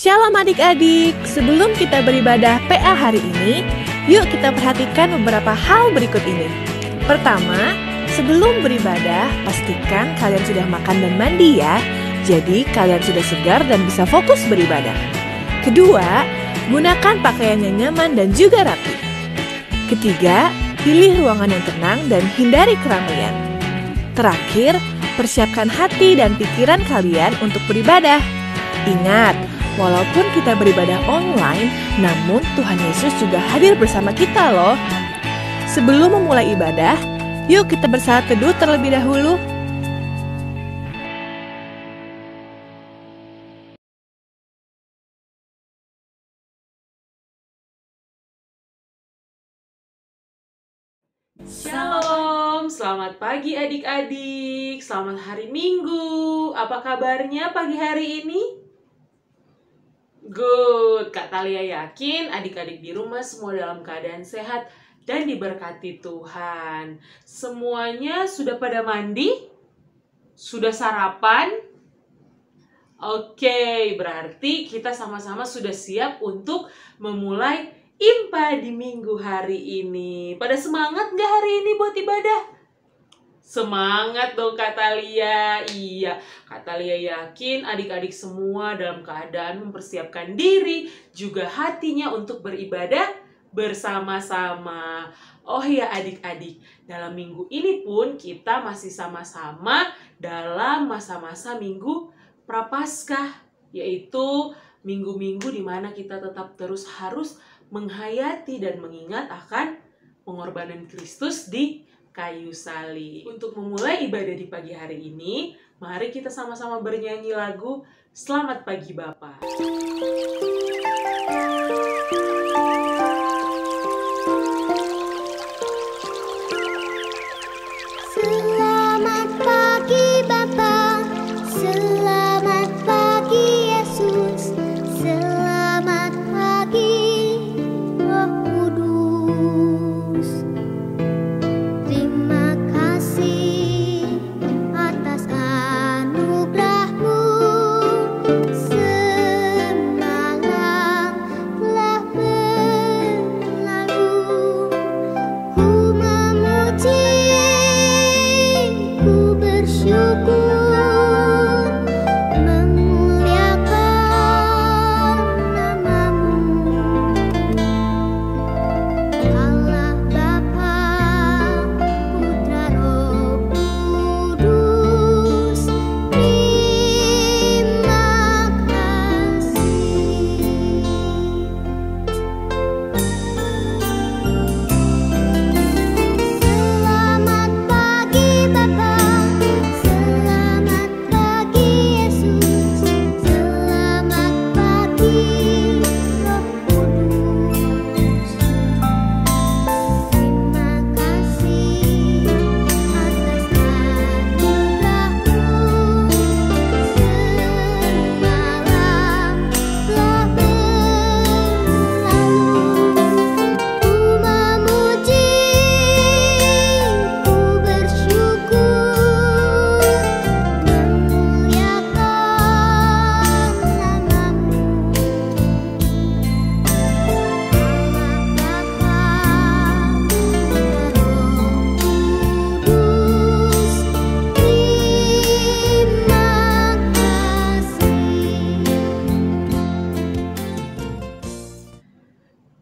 Shalom adik-adik, sebelum kita beribadah PA hari ini, yuk kita perhatikan beberapa hal berikut ini. Pertama, sebelum beribadah, pastikan kalian sudah makan dan mandi ya. Jadi kalian sudah segar dan bisa fokus beribadah. Kedua, gunakan pakaian yang nyaman dan juga rapi. Ketiga, pilih ruangan yang tenang dan hindari keramaian. Terakhir, persiapkan hati dan pikiran kalian untuk beribadah. Ingat, walaupun kita beribadah online, namun Tuhan Yesus juga hadir bersama kita loh. Sebelum memulai ibadah, yuk kita bersaat teduh terlebih dahulu. Shalom, selamat pagi adik-adik, selamat hari Minggu. Apa kabarnya pagi hari ini? Good, Kak Talia yakin adik-adik di rumah semua dalam keadaan sehat dan diberkati Tuhan. Semuanya sudah pada mandi? Sudah sarapan? Oke, berarti kita sama-sama sudah siap untuk memulai Impa di minggu hari ini. Pada semangat nggak hari ini buat ibadah? Semangat dong Kak Talia. Iya, Kak Talia yakin adik-adik semua dalam keadaan mempersiapkan diri, juga hatinya untuk beribadah bersama-sama. Oh ya adik-adik, dalam minggu ini pun kita masih sama-sama dalam masa-masa minggu Prapaskah, yaitu minggu-minggu di mana kita tetap terus harus menghayati dan mengingat akan pengorbanan Kristus di kayu salib. Untuk memulai ibadah di pagi hari ini, mari kita sama-sama bernyanyi lagu Selamat Pagi Bapa. Selamat pagi Bapa, selamat pagi Yesus, selamat pagi Roh Kudus. Terima kasih atas anugerah-Mu, semalam telah berlalu. Ku memuji, ku bersyukur, memuliakan nama-Mu. Allah Bapa, Putra Roh Kudus, terima kasih. Selamat pagi Bapa, selamat pagi Yesus, selamat pagi Roh Kudus. Terima kasih atas anugerah-Mu, semalam telah berlalu. Ku memuji, ku bersyukur, memuliakan nama-Mu.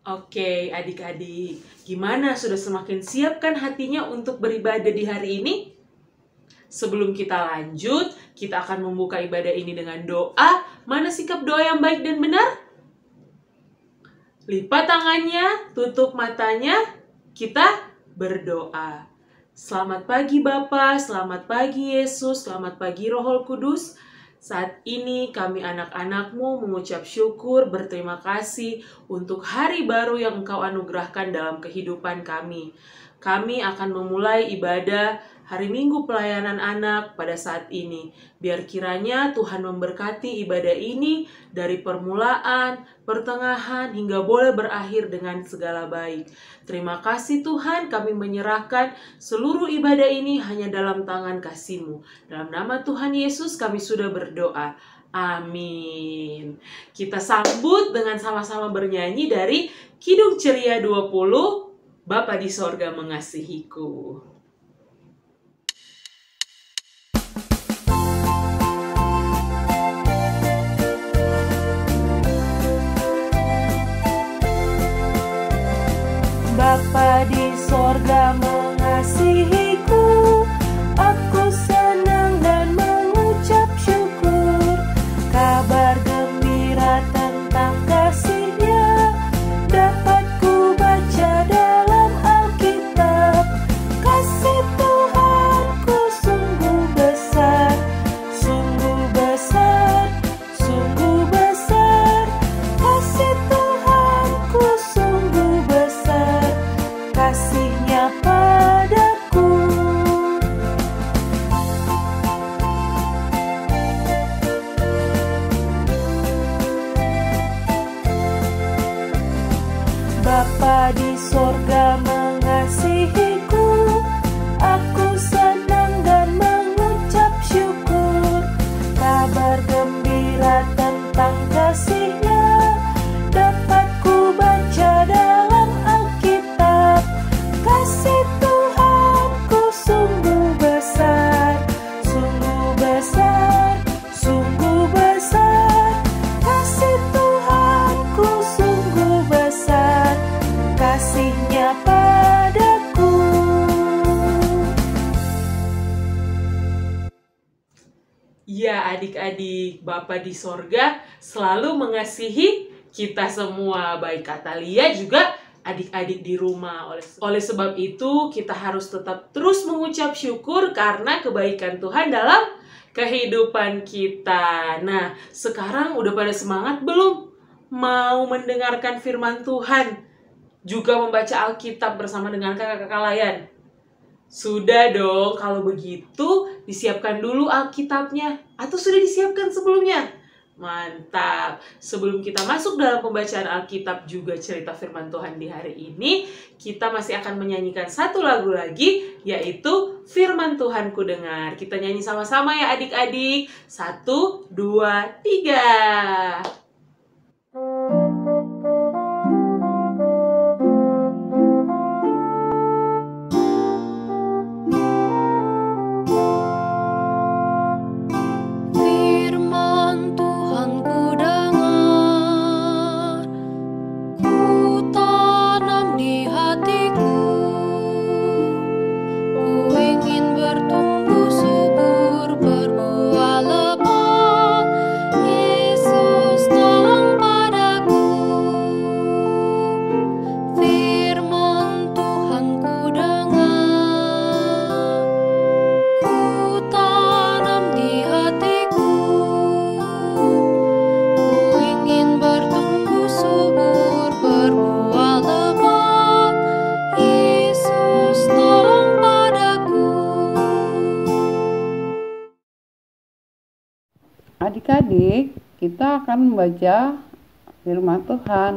Oke, adik-adik, gimana? Sudah semakin siapkan hatinya untuk beribadah di hari ini? Sebelum kita lanjut, kita akan membuka ibadah ini dengan doa. Mana sikap doa yang baik dan benar? Lipat tangannya, tutup matanya, kita berdoa. Selamat pagi Bapa, selamat pagi Yesus, selamat pagi Roh Kudus. Saat ini kami anak-anak-Mu mengucap syukur, berterima kasih untuk hari baru yang Engkau anugerahkan dalam kehidupan kami. Kami akan memulai ibadah hari Minggu pelayanan anak pada saat ini. Biar kiranya Tuhan memberkati ibadah ini dari permulaan, pertengahan, hingga boleh berakhir dengan segala baik. Terima kasih Tuhan, kami menyerahkan seluruh ibadah ini hanya dalam tangan kasih-Mu. Dalam nama Tuhan Yesus kami sudah berdoa. Amin. Kita sambut dengan sama-sama bernyanyi dari Kidung Ceria 20, Bapa di Sorga Mengasihiku. Bapa di sorga mengasihiku, aku senang dan mengucap syukur. Kabar gembira tentang kasih-Nya dapat ku baca dalam Alkitab. Kasih Tuhanku sungguh besar, sungguh besar, sungguh besar. Kasih Tuhanku sungguh besar, kasih-Nya padaku. Bapa di sorga mengasihiku, aku senang dan mengucap syukur. Kabar gembira tentang kasih-Nya dapat ku baca dalam Alkitab. Kasih Tuhanku sungguh besar, sungguh besar, sungguh besar. Kasih Tuhanku sungguh besar, kasih-Nya padaku. Ya adik-adik, Bapa di sorga selalu mengasihi kita semua, baik Katalia juga adik-adik di rumah. Oleh sebab itu kita harus tetap terus mengucap syukur karena kebaikan Tuhan dalam kehidupan kita. Nah, sekarang udah pada semangat belum? Mau mendengarkan firman Tuhan, juga membaca Alkitab bersama dengan kakak-kakak layan? Sudah dong, kalau begitu disiapkan dulu Alkitabnya. Atau sudah disiapkan sebelumnya? Mantap. Sebelum kita masuk dalam pembacaan Alkitab juga cerita firman Tuhan di hari ini, kita masih akan menyanyikan satu lagu lagi, yaitu Firman Tuhan Ku Dengar. Kita nyanyi sama-sama ya adik-adik. 1, 2, 3. Firman Tuhan ku dengar, ku tanam di hatiku. Ku ingin bertumbuh subur, berbuah lebat. Yesus tolong padaku. Firman Tuhan ku dengar, ku tanam di hatiku. Ku ingin bertumbuh subur, berbuah lebat. Yesus tolong padaku. Adik-adik, kita akan membaca firman Tuhan.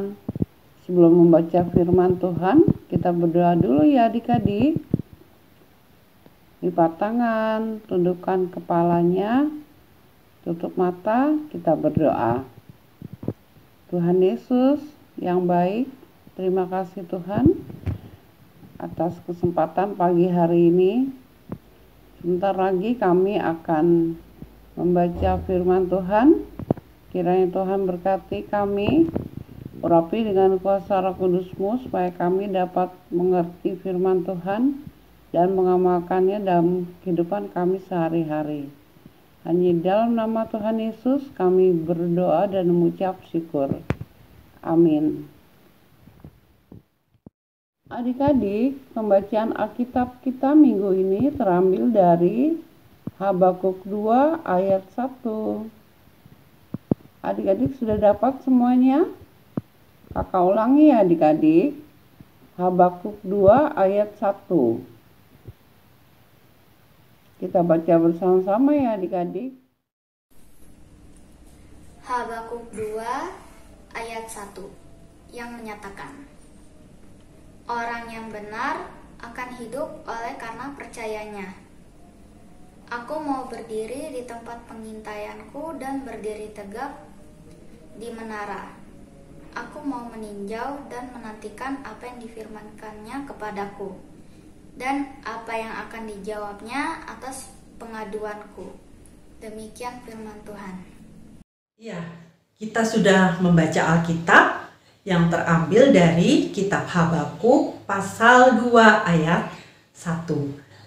Sebelum membaca firman Tuhan, kita berdoa dulu ya adik-adik. Lipat tangan, tundukkan kepalanya, tutup mata, kita berdoa. Tuhan Yesus yang baik, terima kasih Tuhan atas kesempatan pagi hari ini. Sebentar lagi kami akan membaca firman Tuhan. Kiranya Tuhan berkati kami, urapi dengan kuasa Roh Kudus-Mu supaya kami dapat mengerti firman Tuhan dan mengamalkannya dalam kehidupan kami sehari-hari. Hanya dalam nama Tuhan Yesus kami berdoa dan mengucap syukur. Amin. Adik-adik, pembacaan Alkitab kita minggu ini terambil dari Habakuk 2 ayat 1. Adik-adik sudah dapat semuanya? Kakak ulangi ya adik-adik. Habakuk 2 ayat 1. Kita baca bersama-sama ya adik-adik. Habakuk 2 ayat 1 yang menyatakan, orang yang benar akan hidup oleh karena percayanya. Aku mau berdiri di tempat pengintaianku dan berdiri tegak di menara. Aku mau meninjau dan menantikan apa yang difirmankannya kepadaku dan apa yang akan dijawabnya atas pengaduanku. Demikian firman Tuhan. Ya, kita sudah membaca Alkitab yang terambil dari kitab Habakuk pasal 2 ayat 1.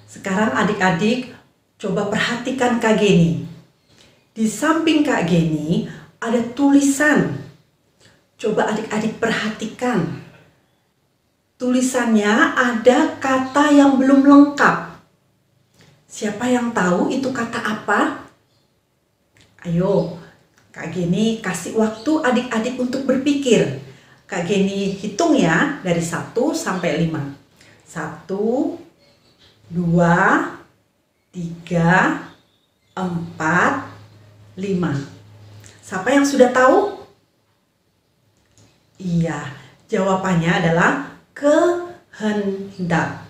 Sekarang adik-adik coba perhatikan Kak Geni. Di samping Kak Geni ada tulisan. Coba adik-adik perhatikan. Tulisannya ada kata yang belum lengkap. Siapa yang tahu itu kata apa? Ayo, Kak Geni kasih waktu adik-adik untuk berpikir. Kak Geni hitung ya dari 1 sampai 5. 1, 2, 3, 4, 5. Siapa yang sudah tahu? Iya, jawabannya adalah kehendak.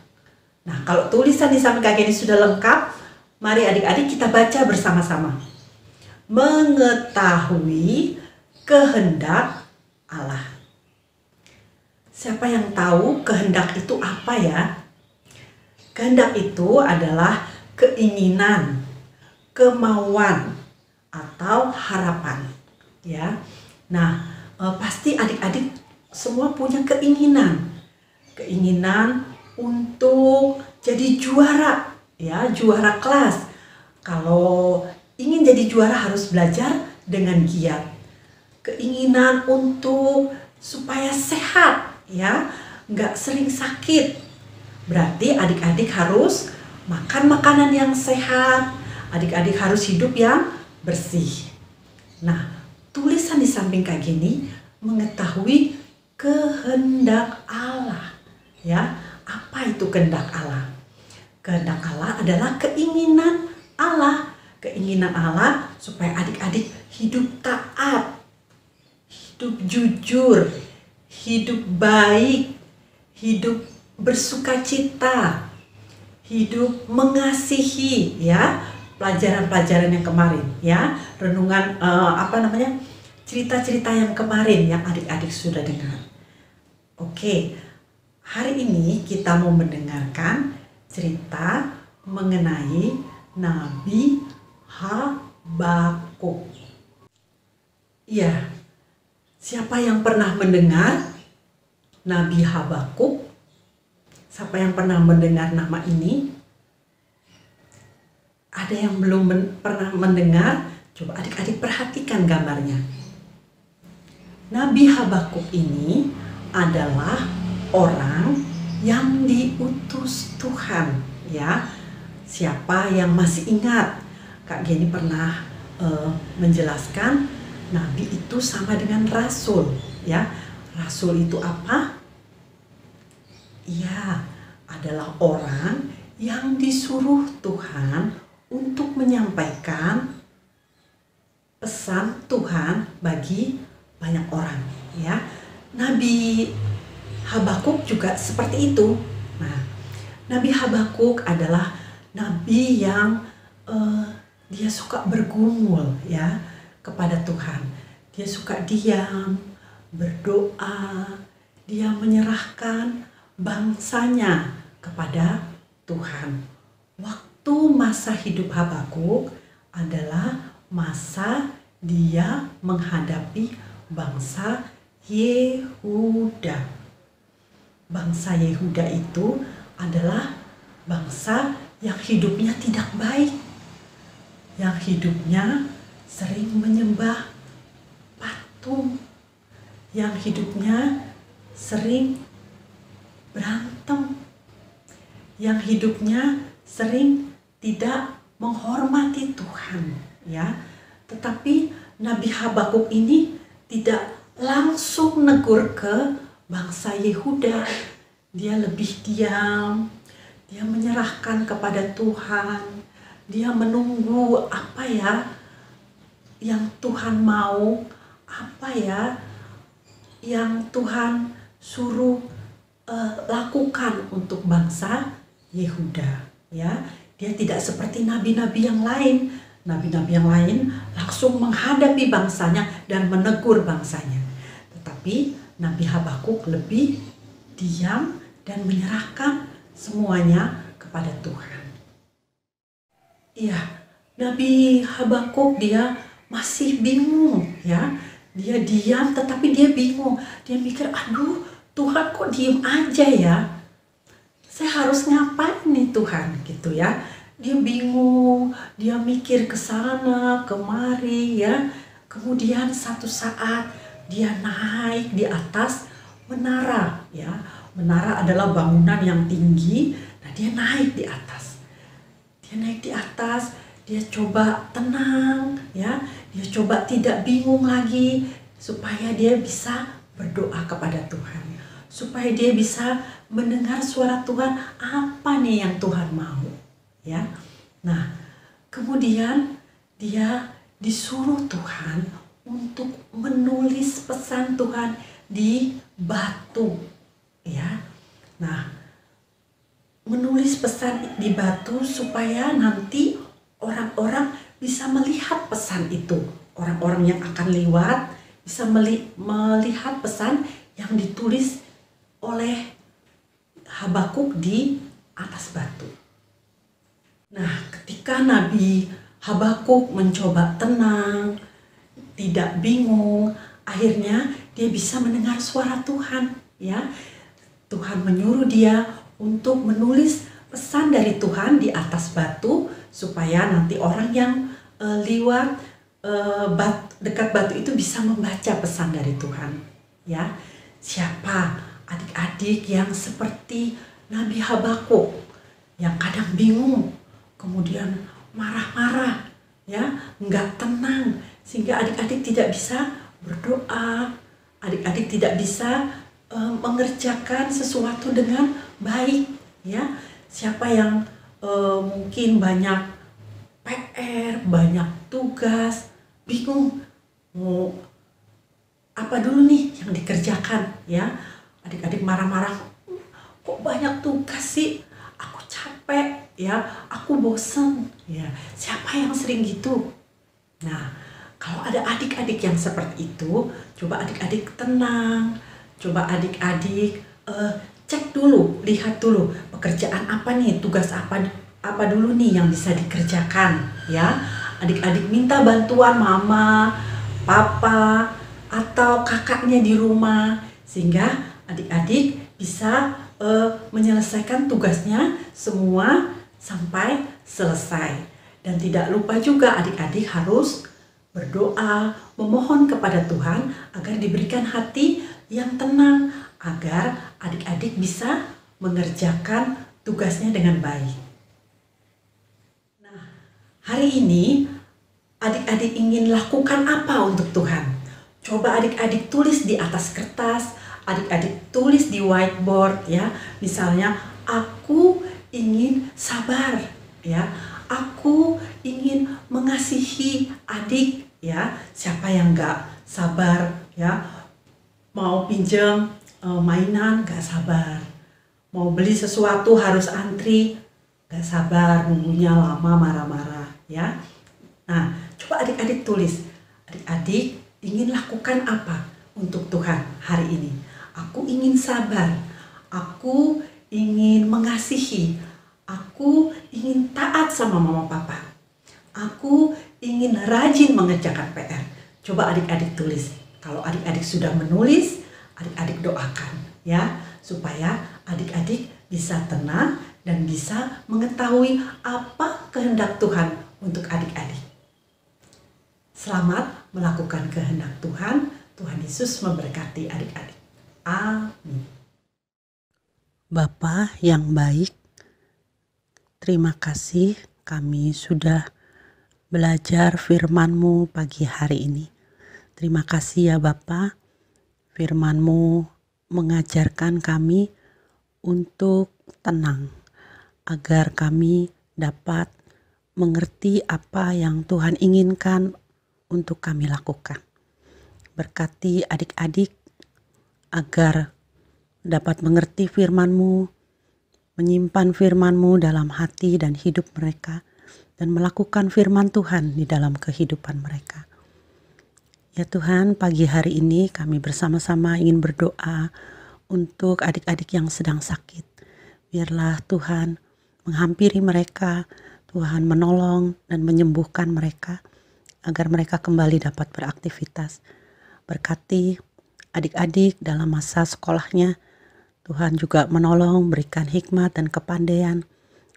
Nah, kalau tulisan di samping Kak Geni sudah lengkap, mari adik-adik kita baca bersama-sama. Mengetahui kehendak Allah. Siapa yang tahu kehendak itu apa ya? Kehendak itu adalah keinginan, kemauan, atau harapan. Ya. Nah, pasti adik-adik semua punya keinginan. Keinginan untuk jadi juara, ya, juara kelas. Kalau ingin jadi juara harus belajar dengan giat. Keinginan untuk supaya sehat, ya, nggak sering sakit. Berarti adik-adik harus makan makanan yang sehat. Adik-adik harus hidup yang bersih. Nah, tulisan di samping Kak Geni mengetahui kehendak Allah. Ya, apa itu kehendak Allah? Kehendak Allah adalah keinginan Allah. Keinginan Allah supaya adik-adik hidup taat, hidup jujur, hidup baik, hidup bersukacita, hidup mengasihi, ya. Pelajaran-pelajaran yang kemarin, ya, renungan cerita-cerita yang kemarin yang adik-adik sudah dengar. Oke, hari ini kita mau mendengarkan cerita mengenai Nabi Habakuk. Iya, siapa yang pernah mendengar Nabi Habakuk? Siapa yang pernah mendengar nama ini? Ada yang belum pernah mendengar? Coba adik-adik perhatikan gambarnya. Nabi Habakuk ini adalah orang yang diutus Tuhan, ya. Siapa yang masih ingat? Kak Geni pernah menjelaskan nabi itu sama dengan rasul, ya. Rasul itu apa? Iya, adalah orang yang disuruh Tuhan untuk menyampaikan pesan Tuhan bagi banyak orang, ya. Nabi Habakuk juga seperti itu. Nah, Nabi Habakuk adalah nabi yang dia suka bergumul, ya, kepada Tuhan. Dia suka diam, berdoa, dia menyerahkan bangsanya kepada Tuhan. Waktu masa hidup Habakuk adalah masa dia menghadapi bangsa Yehuda. Bangsa Yehuda itu adalah bangsa yang hidupnya tidak baik, yang hidupnya sering menyembah patung, yang hidupnya sering berantem, yang hidupnya sering tidak menghormati Tuhan, ya. Tetapi Nabi Habakuk ini tidak langsung negur ke bangsa Yehuda. Dia lebih diam, dia menyerahkan kepada Tuhan, dia menunggu apa ya yang Tuhan mau, apa ya yang Tuhan suruh lakukan untuk bangsa Yehuda, ya. Dia tidak seperti nabi-nabi yang lain. Nabi-nabi yang lain langsung menghadapi bangsanya dan menegur bangsanya. Tetapi Nabi Habakuk lebih diam dan menyerahkan semuanya kepada Tuhan. Iya, Nabi Habakuk dia masih bingung ya. Dia diam tetapi dia bingung. Dia mikir, aduh Tuhan kok diem aja ya. Saya harus ngapain nih Tuhan gitu ya. Dia bingung, dia mikir ke sana, kemari ya. Kemudian satu saat dia naik di atas menara ya. Menara adalah bangunan yang tinggi. Nah, dia naik di atas. Dia naik di atas, dia coba tenang ya. Dia coba tidak bingung lagi supaya dia bisa berdoa kepada Tuhan. Supaya dia bisa mendengar suara Tuhan, apa nih yang Tuhan mau ya. Nah, kemudian dia disuruh Tuhan untuk menulis pesan Tuhan di batu ya. Nah, menulis pesan di batu supaya nanti orang-orang bisa melihat pesan itu. Orang-orang yang akan lewat bisa melihat pesan yang ditulis oleh Habakuk di atas batu. Nah, ketika Nabi Habakuk mencoba tenang, tidak bingung, akhirnya dia bisa mendengar suara Tuhan ya. Tuhan menyuruh dia untuk menulis pesan dari Tuhan di atas batu supaya nanti orang yang lewat dekat batu itu bisa membaca pesan dari Tuhan ya. Siapa adik-adik yang seperti Nabi Habakuk yang kadang bingung, kemudian marah-marah ya, nggak tenang, sehingga adik-adik tidak bisa berdoa, adik-adik tidak bisa mengerjakan sesuatu dengan baik ya. Siapa yang mungkin banyak PR, banyak tugas, bingung mau apa dulu nih yang dikerjakan ya. Adik-adik marah-marah, kok banyak tugas sih, aku capek ya, aku bosen ya. Siapa yang sering gitu? Nah, kalau ada adik-adik yang seperti itu, coba adik-adik tenang, coba adik-adik cek dulu, lihat dulu pekerjaan apa nih, tugas apa dulu nih yang bisa dikerjakan ya. Adik-adik minta bantuan mama, papa, atau kakaknya di rumah, sehingga adik-adik bisa menyelesaikan tugasnya semua sampai selesai. Dan tidak lupa juga adik-adik harus berdoa, memohon kepada Tuhan agar diberikan hati yang tenang, agar adik-adik bisa mengerjakan tugasnya dengan baik. Nah, hari ini adik-adik ingin lakukan apa untuk Tuhan? Coba adik-adik tulis di atas kertas, adik-adik tulis di whiteboard ya. Misalnya, aku ingin sabar ya. Aku ingin mengasihi adik ya. Siapa yang gak sabar ya? Mau pinjam mainan gak sabar. Mau beli sesuatu harus antri, gak sabar, nunggunya lama, marah-marah ya. Nah, coba adik-adik tulis. Adik-adik ingin lakukan apa untuk Tuhan hari ini? Aku ingin sabar. Aku ingin mengasihi. Aku ingin taat sama mama papa. Aku ingin rajin mengerjakan PR. Coba adik-adik tulis. Kalau adik-adik sudah menulis, adik-adik doakan ya, supaya adik-adik bisa tenang dan bisa mengetahui apa kehendak Tuhan untuk adik-adik. Selamat melakukan kehendak Tuhan. Tuhan Yesus memberkati adik-adik. Amin. Bapa yang baik, terima kasih kami sudah belajar firman-Mu pagi hari ini. Terima kasih ya Bapa, firman-Mu mengajarkan kami untuk tenang, agar kami dapat mengerti apa yang Tuhan inginkan untuk kami lakukan. Berkati adik-adik agar dapat mengerti firman-Mu, menyimpan firman-Mu dalam hati dan hidup mereka, dan melakukan firman Tuhan di dalam kehidupan mereka. Ya Tuhan, pagi hari ini kami bersama-sama ingin berdoa untuk adik-adik yang sedang sakit. Biarlah Tuhan menghampiri mereka, Tuhan menolong dan menyembuhkan mereka, agar mereka kembali dapat beraktivitas. Berkati adik-adik dalam masa sekolahnya, Tuhan juga menolong, berikan hikmat dan kepandaian,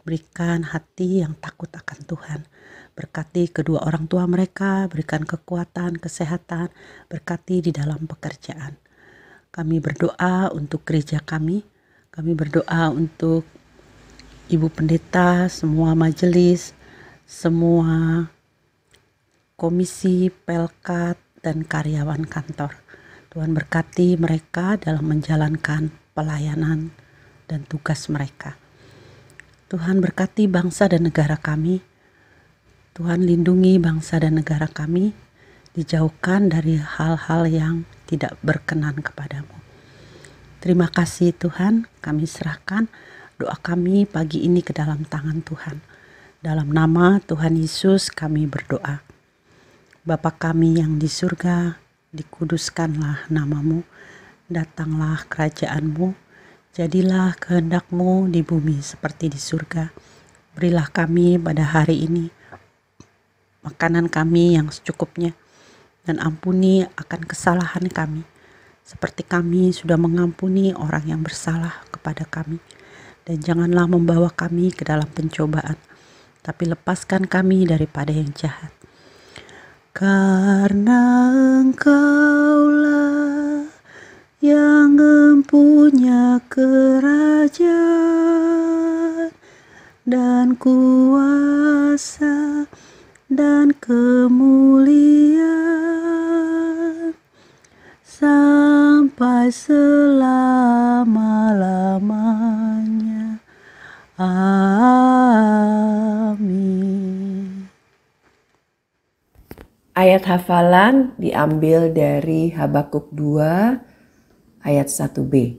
berikan hati yang takut akan Tuhan. Berkati kedua orang tua mereka, berikan kekuatan, kesehatan, berkati di dalam pekerjaan. Kami berdoa untuk gereja kami berdoa untuk Ibu Pendeta, semua majelis, semua komisi, pelkat, dan karyawan kantor. Tuhan berkati mereka dalam menjalankan pelayanan dan tugas mereka. Tuhan berkati bangsa dan negara kami. Tuhan lindungi bangsa dan negara kami, dijauhkan dari hal-hal yang tidak berkenan kepadamu. Terima kasih Tuhan, kami serahkan doa kami pagi ini ke dalam tangan Tuhan. Dalam nama Tuhan Yesus kami berdoa. Bapa kami yang di surga, dikuduskanlah nama-Mu, datanglah kerajaan-Mu, jadilah kehendak-Mu di bumi seperti di surga. Berilah kami pada hari ini makanan kami yang secukupnya, dan ampuni akan kesalahan kami, seperti kami sudah mengampuni orang yang bersalah kepada kami. Dan janganlah membawa kami ke dalam pencobaan, tapi lepaskan kami daripada yang jahat. Karena Engkaulah yang mempunyai kerajaan dan kuasa dan kemuliaan sampai selama-lamanya. Amin. Ayat hafalan diambil dari Habakuk 2 ayat 1b.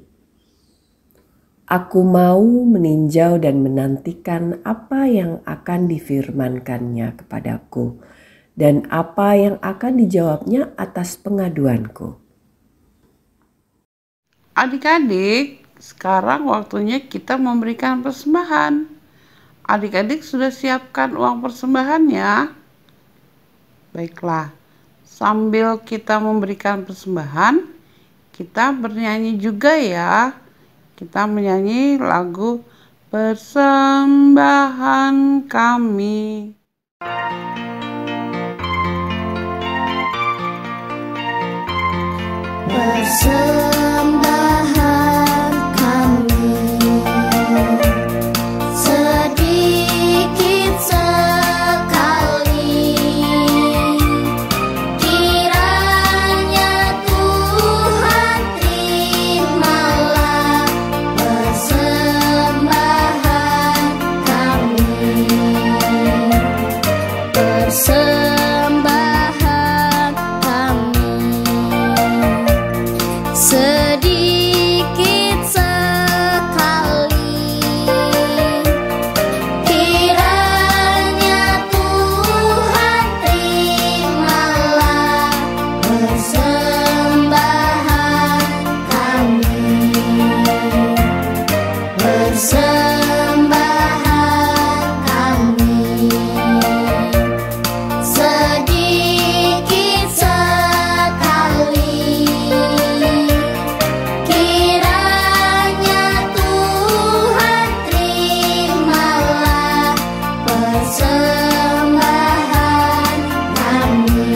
Aku mau meninjau dan menantikan apa yang akan difirmankannya kepadaku dan apa yang akan dijawabnya atas pengaduanku. Adik-adik, sekarang waktunya kita memberikan persembahan. Adik-adik sudah siapkan uang persembahannya? Baiklah, sambil kita memberikan persembahan, kita bernyanyi juga ya. Kita menyanyi lagu Persembahan Kami. Persembahan kami sedikit sekali, kiranya Tuhan terimalah persembahan kami. Persembahan kami sedikit sekali, kiranya Tuhan terimalah persembahan kami. Persembahan kami sedikit sekali, kiranya Tuhan terimalah persembahan kami.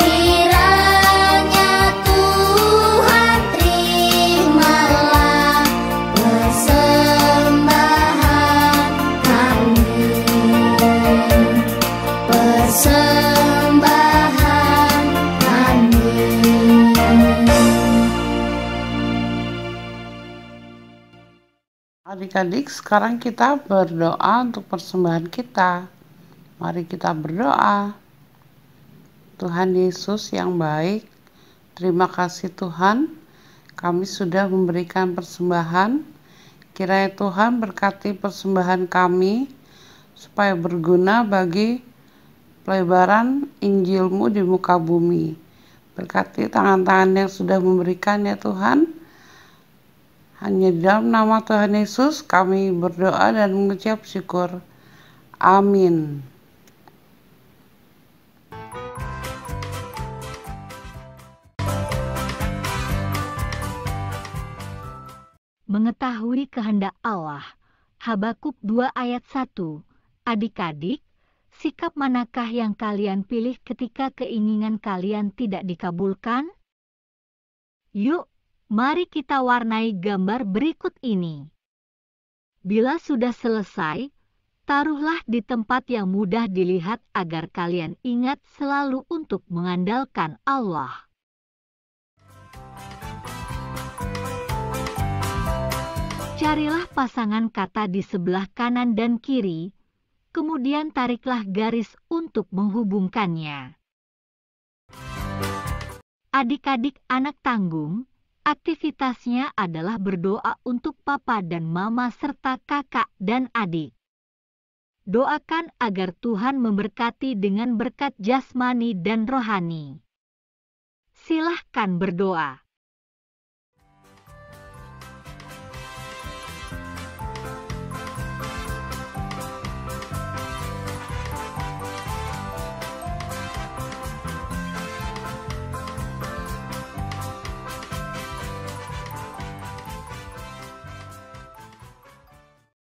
Kiranya Tuhan terimalah persembahan kami. Persembahan kami. Adik-adik, sekarang kita berdoa untuk persembahan kita. Mari kita berdoa. Tuhan Yesus yang baik, terima kasih Tuhan, kami sudah memberikan persembahan Kiranya Tuhan berkati persembahan kami supaya berguna bagi pelebaran Injil-Mu di muka bumi. Berkati tangan-tangan yang sudah memberikan ya Tuhan. Hanya di dalam nama Tuhan Yesus kami berdoa dan mengucap syukur. Amin. Mengetahui kehendak Allah. Habakuk 2 ayat 1. Adik-adik, sikap manakah yang kalian pilih ketika keinginan kalian tidak dikabulkan? Yuk, mari kita warnai gambar berikut ini. Bila sudah selesai, taruhlah di tempat yang mudah dilihat agar kalian ingat selalu untuk mengandalkan Allah. Carilah pasangan kata di sebelah kanan dan kiri, kemudian tariklah garis untuk menghubungkannya. Adik-adik anak tanggung, aktivitasnya adalah berdoa untuk papa dan mama serta kakak dan adik. Doakan agar Tuhan memberkati dengan berkat jasmani dan rohani. Silahkan berdoa.